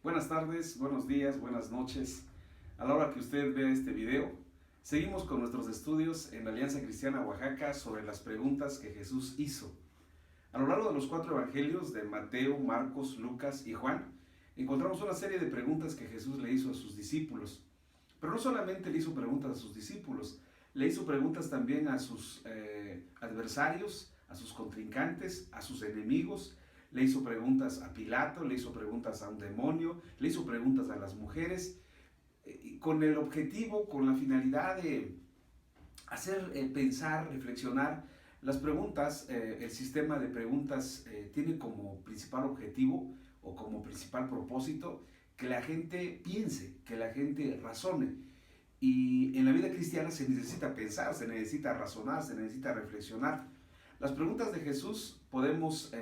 Buenas tardes, buenos días, buenas noches. A la hora que usted vea este video, seguimos con nuestros estudios en la Alianza Cristiana Oaxaca sobre las preguntas que Jesús hizo. A lo largo de los 4 evangelios de Mateo, Marcos, Lucas y Juan, encontramos una serie de preguntas que Jesús le hizo a sus discípulos. Pero no solamente le hizo preguntas a sus discípulos, le hizo preguntas también a sus adversarios, a sus contrincantes, a sus enemigos. Le hizo preguntas a Pilato, le hizo preguntas a un demonio, le hizo preguntas a las mujeres, con el objetivo, con la finalidad de hacer pensar, reflexionar. Las preguntas, el sistema de preguntas tiene como principal objetivo o como principal propósito que la gente piense, que la gente razone. Y en la vida cristiana se necesita pensar, se necesita razonar, se necesita reflexionar. Las preguntas de Jesús podemos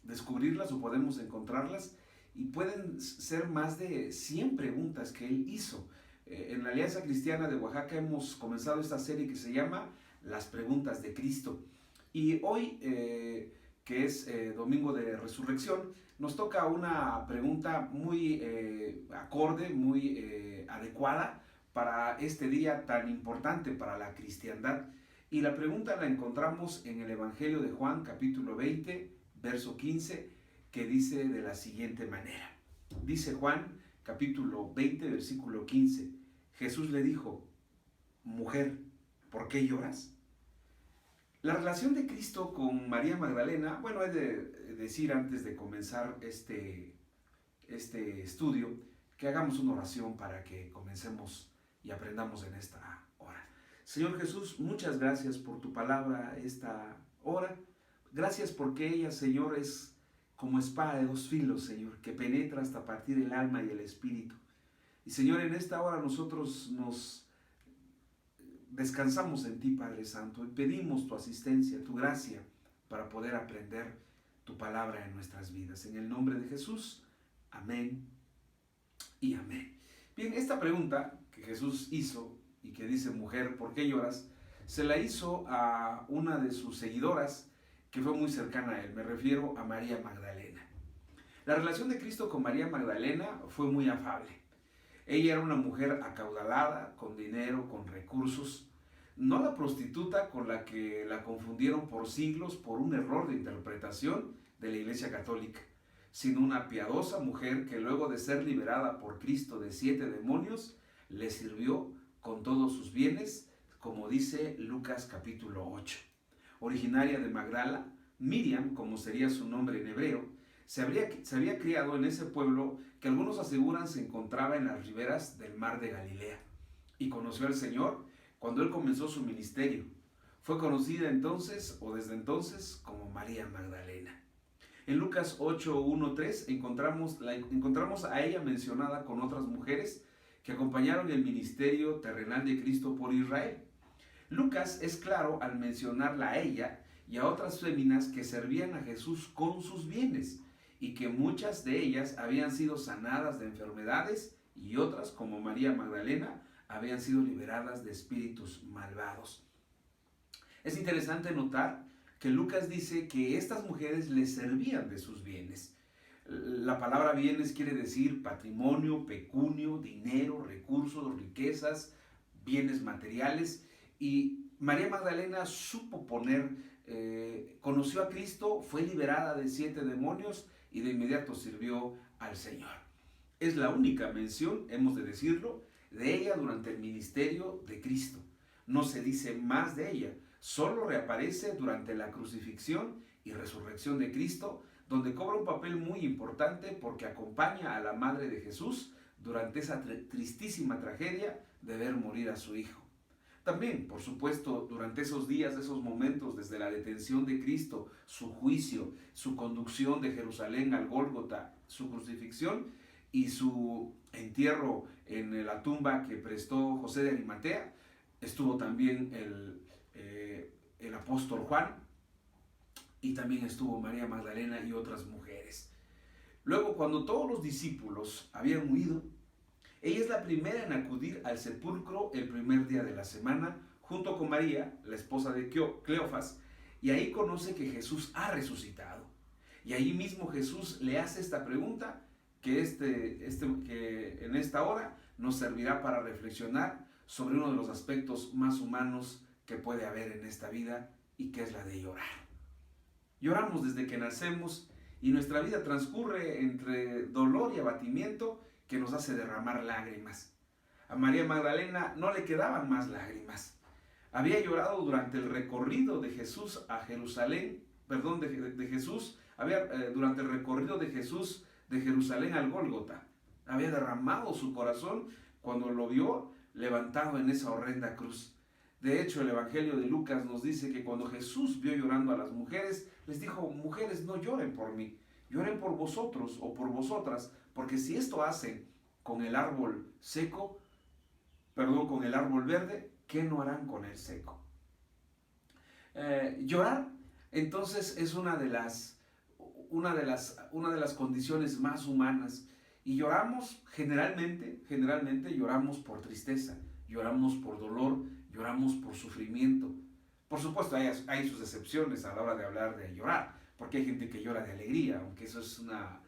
descubrirlas o podemos encontrarlas y pueden ser más de 100 preguntas que él hizo. En la Alianza Cristiana de Oaxaca hemos comenzado esta serie que se llama Las Preguntas de Cristo. Y hoy, que es Domingo de Resurrección, nos toca una pregunta muy acorde, muy adecuada para este día tan importante para la cristiandad. Y la pregunta la encontramos en el Evangelio de Juan, capítulo 20, verso 15, que dice de la siguiente manera. Dice Juan, capítulo 20, versículo 15. Jesús le dijo: mujer, ¿por qué lloras? La relación de Cristo con María Magdalena, bueno, he de decir antes de comenzar este estudio, que hagamos una oración para que comencemos y aprendamos en esta hora. Señor Jesús, muchas gracias por tu palabra esta hora. Gracias porque ella, Señor, es como espada de 2 filos, Señor, que penetra hasta partir el alma y el espíritu. Y Señor, en esta hora nosotros nos descansamos en ti, Padre Santo, y pedimos tu asistencia, tu gracia, para poder aprender tu palabra en nuestras vidas. En el nombre de Jesús, amén y amén. Bien, esta pregunta que Jesús hizo y que dice, mujer, ¿por qué lloras?, se la hizo a una de sus seguidoras que fue muy cercana a él. Me refiero a María Magdalena. La relación de Cristo con María Magdalena fue muy afable. Ella era una mujer acaudalada, con dinero, con recursos. No la prostituta con la que la confundieron por siglos por un error de interpretación de la Iglesia Católica, sino una piadosa mujer que luego de ser liberada por Cristo de 7 demonios, le sirvió con todos sus bienes, como dice Lucas capítulo 8. Originaria de Magdala, Miriam, como sería su nombre en hebreo, se había criado en ese pueblo que algunos aseguran se encontraba en las riberas del mar de Galilea, y conoció al Señor cuando él comenzó su ministerio. Fue conocida entonces o desde entonces como María Magdalena. En Lucas 8, 1, 3 encontramos a ella mencionada con otras mujeres que acompañaron el ministerio terrenal de Cristo por Israel. Lucas es claro al mencionarla a ella y a otras féminas que servían a Jesús con sus bienes y que muchas de ellas habían sido sanadas de enfermedades y otras, como María Magdalena, habían sido liberadas de espíritus malvados. Es interesante notar que Lucas dice que estas mujeres le servían de sus bienes. La palabra bienes quiere decir patrimonio, pecunio, dinero, recursos, riquezas, bienes materiales. Y María Magdalena supo conoció a Cristo, fue liberada de 7 demonios y de inmediato sirvió al Señor. Es la única mención, hemos de decirlo, de ella durante el ministerio de Cristo. No se dice más de ella, solo reaparece durante la crucifixión y resurrección de Cristo, donde cobra un papel muy importante porque acompaña a la madre de Jesús durante esa tristísima tragedia de ver morir a su hijo. También, por supuesto, durante esos días, esos momentos, desde la detención de Cristo, su juicio, su conducción de Jerusalén al Gólgota, su crucifixión y su entierro en la tumba que prestó José de Arimatea, estuvo también el apóstol Juan y también estuvo María Magdalena y otras mujeres. Luego, cuando todos los discípulos habían huido, ella es la primera en acudir al sepulcro el primer día de la semana, junto con María, la esposa de Cleofas, y ahí conoce que Jesús ha resucitado. Y ahí mismo Jesús le hace esta pregunta que en esta hora nos servirá para reflexionar sobre uno de los aspectos más humanos que puede haber en esta vida, y que es la de llorar. Lloramos desde que nacemos y nuestra vida transcurre entre dolor y abatimiento que nos hace derramar lágrimas. A María Magdalena no le quedaban más lágrimas. Había llorado durante el recorrido de Jesús a Jerusalén, durante el recorrido de Jesús de Jerusalén al Gólgota. Había derramado su corazón cuando lo vio levantado en esa horrenda cruz. De hecho, el Evangelio de Lucas nos dice que cuando Jesús vio llorando a las mujeres, les dijo: mujeres, no lloren por mí, lloren por vosotros o por vosotras, porque si esto hacen con el árbol con el árbol verde, ¿qué no harán con el seco? Llorar, entonces, es una de las condiciones más humanas. Y lloramos generalmente lloramos por tristeza, lloramos por dolor, lloramos por sufrimiento. Por supuesto, hay sus excepciones a la hora de hablar de llorar, porque hay gente que llora de alegría, aunque eso es una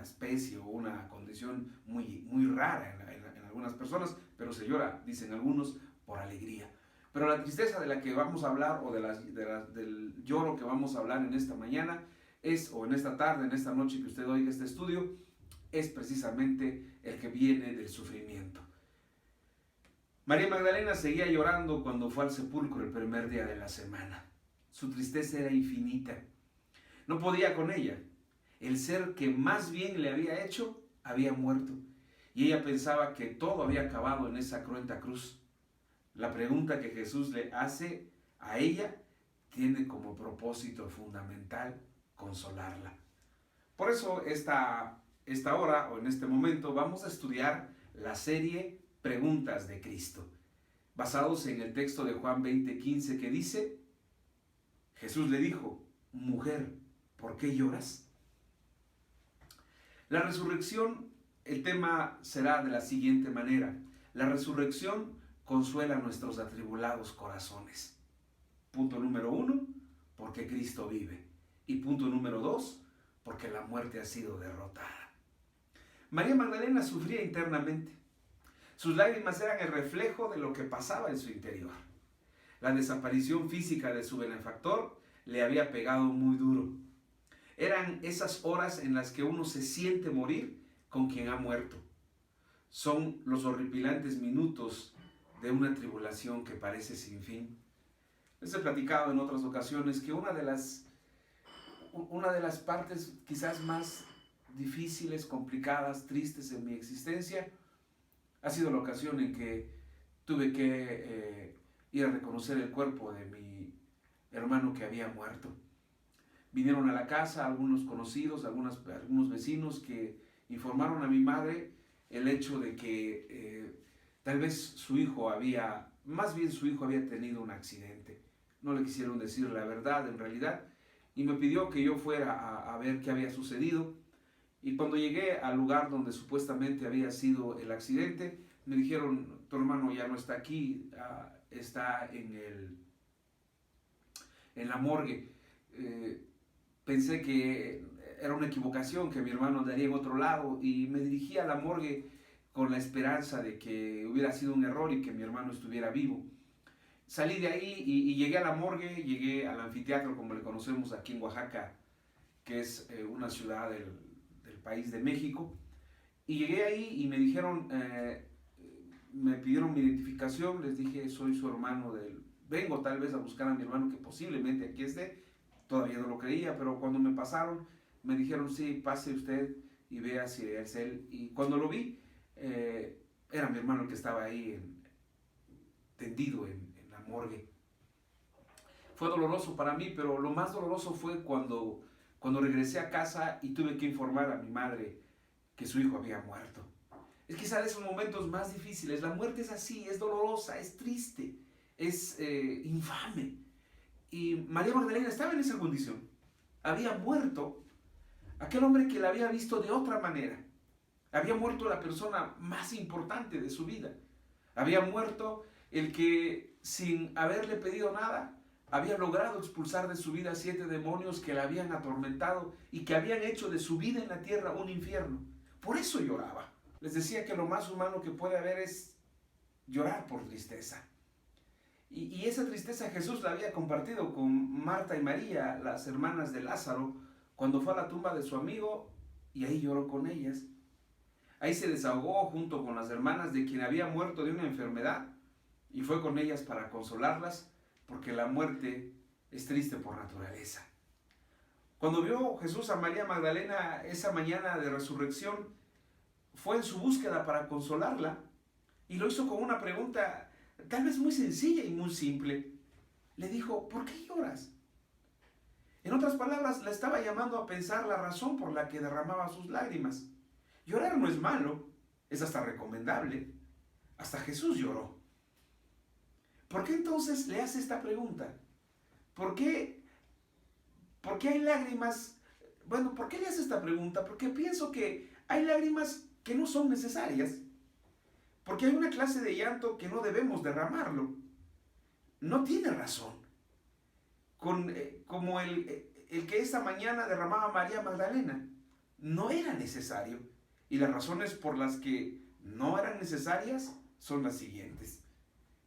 especie o una condición muy, muy rara en algunas personas, pero se llora, dicen algunos, por alegría. Pero la tristeza de la que vamos a hablar, o del lloro que vamos a hablar en esta mañana, o en esta tarde, en esta noche que usted oiga este estudio, es precisamente el que viene del sufrimiento. María Magdalena seguía llorando cuando fue al sepulcro el primer día de la semana. Su tristeza era infinita. No podía con ella. El ser que más bien le había hecho había muerto, y ella pensaba que todo había acabado en esa cruenta cruz. La pregunta que Jesús le hace a ella tiene como propósito fundamental consolarla. Por eso esta hora, o en este momento, vamos a estudiar la serie Preguntas de Cristo, basados en el texto de Juan 20:15, que dice: Jesús le dijo: mujer, ¿por qué lloras? La resurrección, el tema será de la siguiente manera: la resurrección consuela nuestros atribulados corazones. Punto número 1, porque Cristo vive. Y punto número 2, porque la muerte ha sido derrotada. María Magdalena sufría internamente. Sus lágrimas eran el reflejo de lo que pasaba en su interior. La desaparición física de su benefactor le había pegado muy duro. Eran esas horas en las que uno se siente morir con quien ha muerto. Son los horripilantes minutos de una tribulación que parece sin fin. Les he platicado en otras ocasiones que una de las partes quizás más difíciles, complicadas, tristes en mi existencia ha sido la ocasión en que tuve que ir a reconocer el cuerpo de mi hermano que había muerto. Vinieron a la casa algunos conocidos, algunos vecinos, que informaron a mi madre el hecho de que tal vez su hijo había tenido un accidente. No le quisieron decir la verdad en realidad, y me pidió que yo fuera a ver qué había sucedido. Y cuando llegué al lugar donde supuestamente había sido el accidente, me dijeron: tu hermano ya no está aquí, está en la morgue. Pensé que era una equivocación, que mi hermano andaría en otro lado, y me dirigí a la morgue con la esperanza de que hubiera sido un error y que mi hermano estuviera vivo. Salí de ahí y llegué a la morgue, llegué al anfiteatro, como le conocemos aquí en Oaxaca, que es una ciudad del país de México, y llegué ahí y me dijeron, me pidieron mi identificación. Les dije: soy su hermano, vengo tal vez a buscar a mi hermano, que posiblemente aquí esté. Todavía no lo creía, pero cuando me pasaron, me dijeron: sí, pase usted y vea si es él. Y cuando lo vi, era mi hermano el que estaba ahí tendido en la morgue. Fue doloroso para mí, pero lo más doloroso fue cuando regresé a casa y tuve que informar a mi madre que su hijo había muerto. Es quizá de esos momentos más difíciles. La muerte es así, es dolorosa, es triste, es infame. Y María Magdalena estaba en esa condición. Había muerto aquel hombre que la había visto de otra manera. Había muerto la persona más importante de su vida. Había muerto el que, sin haberle pedido nada, había logrado expulsar de su vida 7 demonios que la habían atormentado y que habían hecho de su vida en la tierra un infierno. Por eso lloraba. Les decía que lo más humano que puede haber es llorar por tristeza. Y esa tristeza Jesús la había compartido con Marta y María, las hermanas de Lázaro, cuando fue a la tumba de su amigo y ahí lloró con ellas. Ahí se desahogó junto con las hermanas de quien había muerto de una enfermedad y fue con ellas para consolarlas, porque la muerte es triste por naturaleza. Cuando vio Jesús a María Magdalena esa mañana de resurrección, fue en su búsqueda para consolarla y lo hizo con una pregunta tal vez muy sencilla y muy simple. Le dijo, ¿por qué lloras? En otras palabras, la estaba llamando a pensar la razón por la que derramaba sus lágrimas. Llorar no es malo, es hasta recomendable. Hasta Jesús lloró. ¿Por qué entonces le hace esta pregunta? ¿Por qué hay lágrimas? Bueno, ¿por qué le hace esta pregunta? Porque pienso que hay lágrimas que no son necesarias. Porque hay una clase de llanto que no debemos derramarlo. No tiene razón. Como el que esta mañana derramaba María Magdalena. No era necesario. Y las razones por las que no eran necesarias son las siguientes.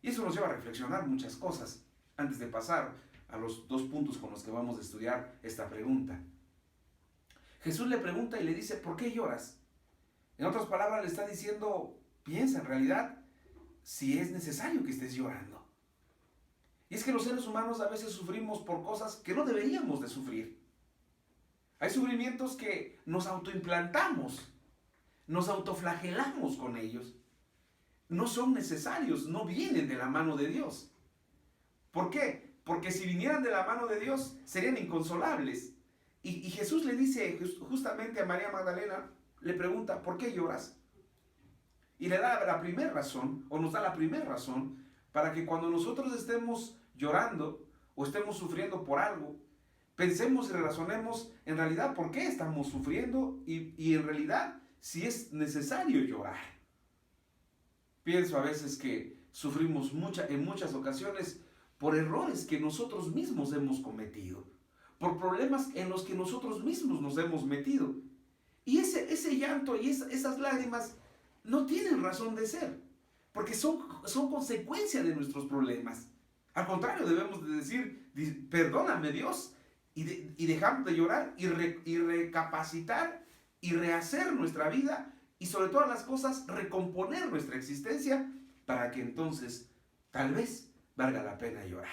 Y eso nos lleva a reflexionar muchas cosas antes de pasar a los 2 puntos con los que vamos a estudiar esta pregunta. Jesús le pregunta y le dice, ¿por qué lloras? En otras palabras, le está diciendo, piensa en realidad si es necesario que estés llorando. Y es que los seres humanos a veces sufrimos por cosas que no deberíamos de sufrir. Hay sufrimientos que nos autoimplantamos, nos autoflagelamos con ellos. No son necesarios, no vienen de la mano de Dios. ¿Por qué? Porque si vinieran de la mano de Dios, serían inconsolables. Y Jesús le dice justamente a María Magdalena, le pregunta, ¿por qué lloras? Y le da la primera razón, o nos da la primera razón, para que cuando nosotros estemos llorando o estemos sufriendo por algo, pensemos y razonemos en realidad por qué estamos sufriendo y en realidad si es necesario llorar. Pienso a veces que sufrimos en muchas ocasiones por errores que nosotros mismos hemos cometido, por problemas en los que nosotros mismos nos hemos metido. Y ese llanto y esas lágrimas no tienen razón de ser, porque son consecuencia de nuestros problemas. Al contrario, debemos de decir, perdóname Dios, y dejar de llorar y recapacitar y rehacer nuestra vida y sobre todas las cosas recomponer nuestra existencia para que entonces tal vez valga la pena llorar.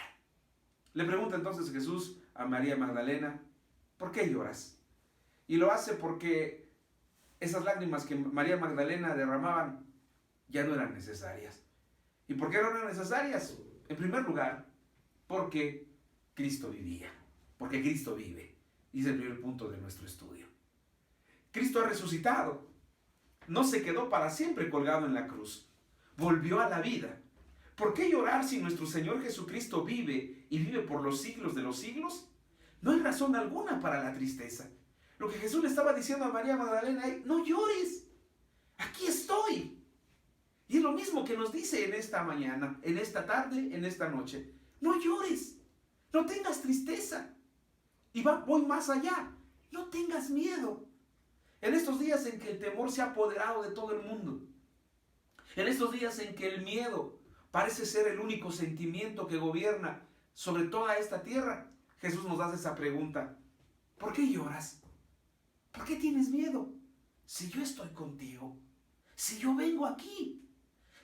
Le pregunta entonces Jesús a María Magdalena, ¿por qué lloras? Y lo hace porque esas lágrimas que María Magdalena derramaban ya no eran necesarias. ¿Y por qué no eran necesarias? En primer lugar, porque Cristo vivía, porque Cristo vive. Y es el primer punto de nuestro estudio. Cristo ha resucitado. No se quedó para siempre colgado en la cruz. Volvió a la vida. ¿Por qué llorar si nuestro Señor Jesucristo vive y vive por los siglos de los siglos? No hay razón alguna para la tristeza. Lo que Jesús le estaba diciendo a María Magdalena es, no llores, aquí estoy. Y es lo mismo que nos dice en esta mañana, en esta tarde, en esta noche. No llores, no tengas tristeza. Y voy más allá, no tengas miedo. En estos días en que el temor se ha apoderado de todo el mundo, en estos días en que el miedo parece ser el único sentimiento que gobierna sobre toda esta tierra, Jesús nos hace esa pregunta, ¿por qué lloras? ¿Por qué tienes miedo? Si yo estoy contigo, si yo vengo aquí,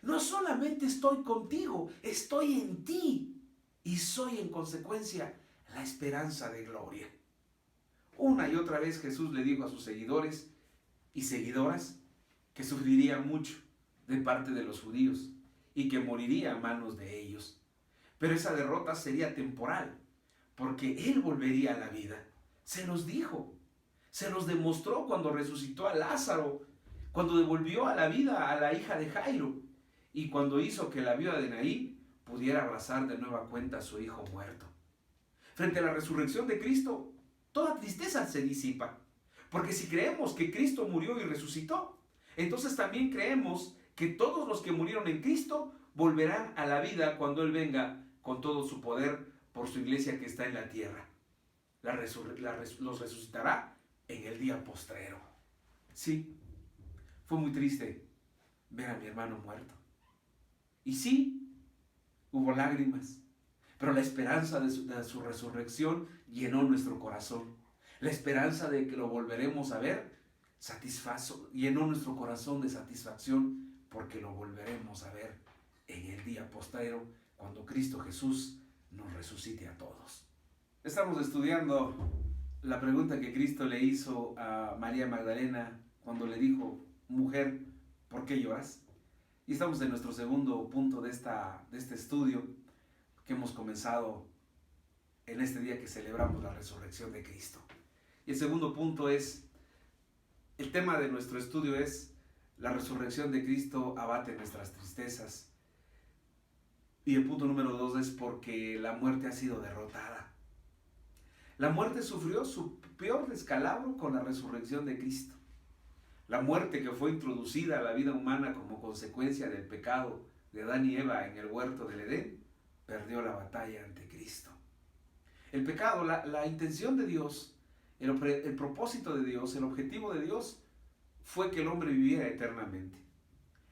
no solamente estoy contigo, estoy en ti y soy en consecuencia la esperanza de gloria. Una y otra vez Jesús le dijo a sus seguidores y seguidoras que sufriría mucho de parte de los judíos y que moriría a manos de ellos. Pero esa derrota sería temporal, porque Él volvería a la vida. Se los dijo, se los demostró cuando resucitó a Lázaro, cuando devolvió a la vida a la hija de Jairo y cuando hizo que la viuda de Naín pudiera abrazar de nueva cuenta a su hijo muerto. Frente a la resurrección de Cristo, toda tristeza se disipa, porque si creemos que Cristo murió y resucitó, entonces también creemos que todos los que murieron en Cristo volverán a la vida cuando Él venga con todo su poder por su iglesia que está en la tierra. Los resucitará en el día postrero. Sí, Fue muy triste ver a mi hermano muerto. Y sí, hubo lágrimas, pero la esperanza de su resurrección llenó nuestro corazón. La esperanza de que lo volveremos a ver llenó nuestro corazón de satisfacción, porque lo volveremos a ver en el día postrero, cuando Cristo Jesús nos resucite a todos. Estamos estudiando la pregunta que Cristo le hizo a María Magdalena cuando le dijo: mujer, ¿por qué lloras? Y estamos en nuestro segundo punto de este estudio que hemos comenzado en este día que celebramos la resurrección de Cristo. Y el segundo punto es, el tema de nuestro estudio es: la resurrección de Cristo abate nuestras tristezas. Y el punto número 2 es: porque la muerte ha sido derrotada. La muerte sufrió su peor descalabro con la resurrección de Cristo. La muerte que fue introducida a la vida humana como consecuencia del pecado de Adán y Eva en el huerto del Edén, perdió la batalla ante Cristo. El pecado, la intención de Dios, el propósito de Dios, el objetivo de Dios fue que el hombre viviera eternamente.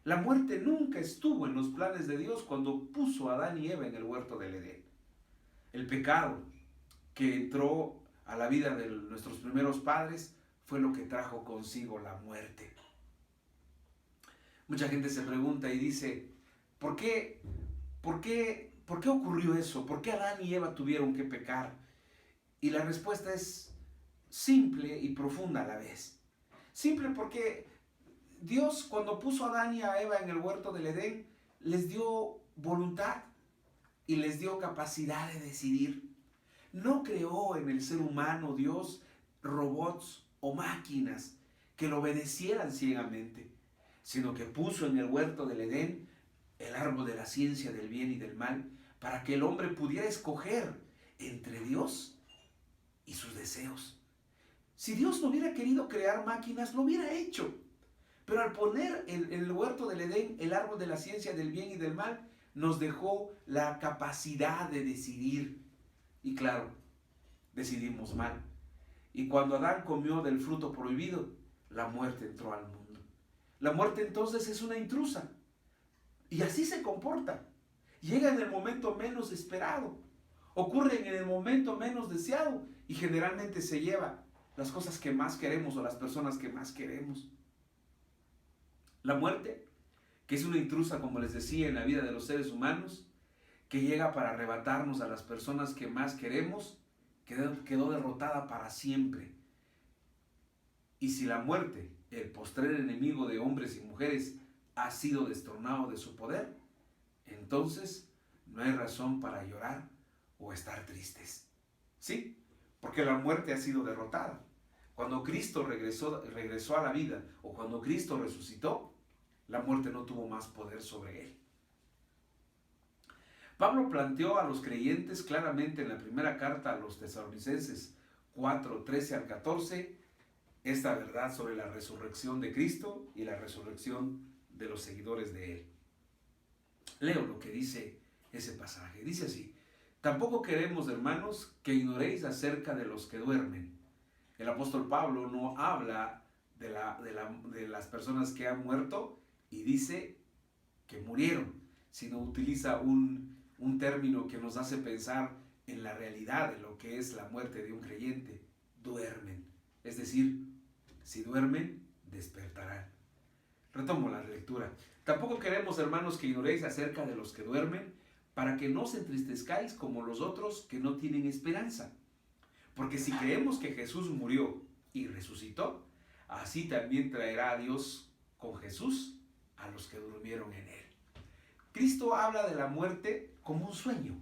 La muerte nunca estuvo en los planes de Dios cuando puso a Adán y Eva en el huerto del Edén. El pecado que entró a la vida de nuestros primeros padres fue lo que trajo consigo la muerte. Mucha gente se pregunta y dice: ¿por qué ocurrió eso? ¿Por qué Adán y Eva tuvieron que pecar? Y la respuesta es simple y profunda a la vez. Simple porque Dios, cuando puso a Adán y a Eva en el huerto del Edén, les dio voluntad y les dio capacidad de decidir. No creó en el ser humano Dios robots o máquinas que lo obedecieran ciegamente, sino que puso en el huerto del Edén el árbol de la ciencia del bien y del mal, para que el hombre pudiera escoger entre Dios y sus deseos. Si Dios no hubiera querido crear máquinas, lo hubiera hecho. Pero al poner en el huerto del Edén el árbol de la ciencia del bien y del mal, nos dejó la capacidad de decidir. Y claro, decidimos mal. Y cuando Adán comió del fruto prohibido, la muerte entró al mundo. La muerte entonces es una intrusa. Y así se comporta. Llega en el momento menos esperado. Ocurre en el momento menos deseado. Y generalmente se lleva las cosas que más queremos o las personas que más queremos. La muerte, que es una intrusa, como les decía, en la vida de los seres humanos, que llega para arrebatarnos a las personas que más queremos, quedó derrotada para siempre. Y si la muerte, el postrer enemigo de hombres y mujeres, ha sido destronado de su poder, entonces no hay razón para llorar o estar tristes. Sí, porque la muerte ha sido derrotada. Cuando Cristo regresó a la vida, o cuando Cristo resucitó, la muerte no tuvo más poder sobre él. Pablo planteó a los creyentes claramente en la primera carta a los Tesalonicenses 4, 13 al 14, esta verdad sobre la resurrección de Cristo y la resurrección de los seguidores de él. Leo lo que dice ese pasaje. Dice así: tampoco queremos, hermanos, que ignoréis acerca de los que duermen. El apóstol Pablo no habla de las personas que han muerto y dice que murieron, sino utiliza un término que nos hace pensar en la realidad de lo que es la muerte de un creyente. Duermen. Es decir, si duermen, despertarán. Retomo la lectura. Tampoco queremos, hermanos, que ignoréis acerca de los que duermen, para que no os entristezcáis como los otros que no tienen esperanza. Porque si creemos que Jesús murió y resucitó, así también traerá a Dios con Jesús a los que durmieron en él. Cristo habla de la muerte como un sueño.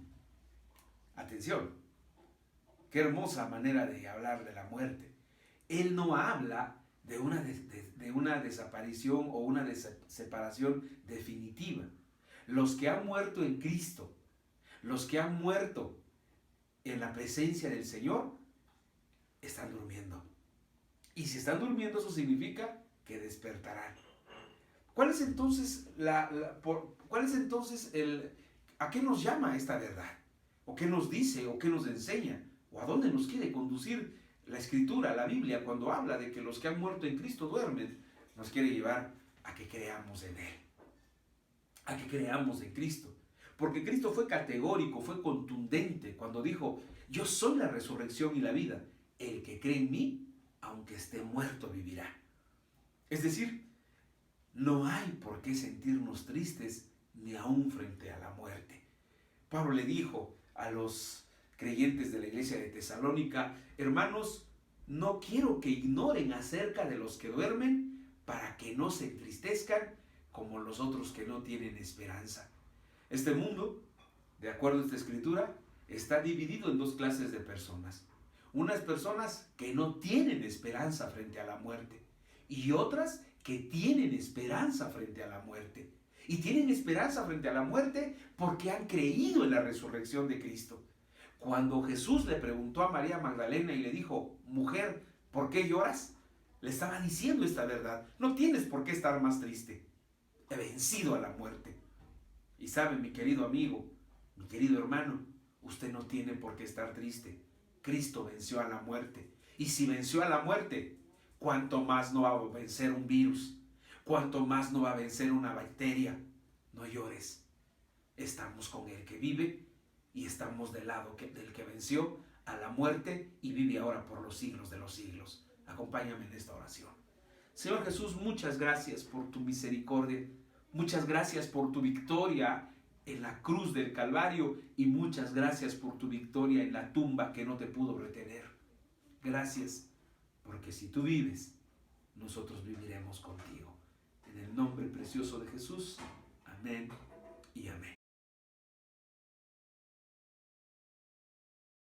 Atención, qué hermosa manera de hablar de la muerte. Él no habla de una desaparición o una separación definitiva. Los que han muerto en Cristo, los que han muerto en la presencia del Señor, están durmiendo. Y si están durmiendo, eso significa que despertarán. ¿Cuál es entonces a qué nos llama esta verdad? ¿O qué nos dice? ¿O qué nos enseña? ¿O a dónde nos quiere conducir la Escritura, la Biblia, cuando habla de que los que han muerto en Cristo duermen? Nos quiere llevar a que creamos en Él, a que creamos en Cristo. Porque Cristo fue categórico, fue contundente cuando dijo: yo soy la resurrección y la vida. El que cree en mí, aunque esté muerto, vivirá. Es decir, no hay por qué sentirnos tristes ni aún frente a la muerte. Pablo le dijo a los creyentes de la iglesia de Tesalónica: hermanos, no quiero que ignoren acerca de los que duermen, para que no se entristezcan como los otros que no tienen esperanza. Este mundo, de acuerdo a esta escritura, está dividido en dos clases de personas. Unas personas que no tienen esperanza frente a la muerte y otras que tienen esperanza frente a la muerte. Y tienen esperanza frente a la muerte porque han creído en la resurrección de Cristo. Cuando Jesús le preguntó a María Magdalena y le dijo: mujer, ¿por qué lloras?, le estaba diciendo esta verdad: no tienes por qué estar más triste. He vencido a la muerte. Y sabe, mi querido amigo, mi querido hermano, usted no tiene por qué estar triste. Cristo venció a la muerte. Y si venció a la muerte, ¿cuánto más no va a vencer un virus? ¿Cuánto más no va a vencer una bacteria? No llores. Estamos con el que vive y estamos del lado del que venció a la muerte y vive ahora por los siglos de los siglos. Acompáñame en esta oración. Señor Jesús, muchas gracias por tu misericordia. Muchas gracias por tu victoria en la cruz del Calvario y muchas gracias por tu victoria en la tumba que no te pudo retener. Gracias, porque si tú vives, nosotros viviremos contigo. En el nombre precioso de Jesús, amén y amén.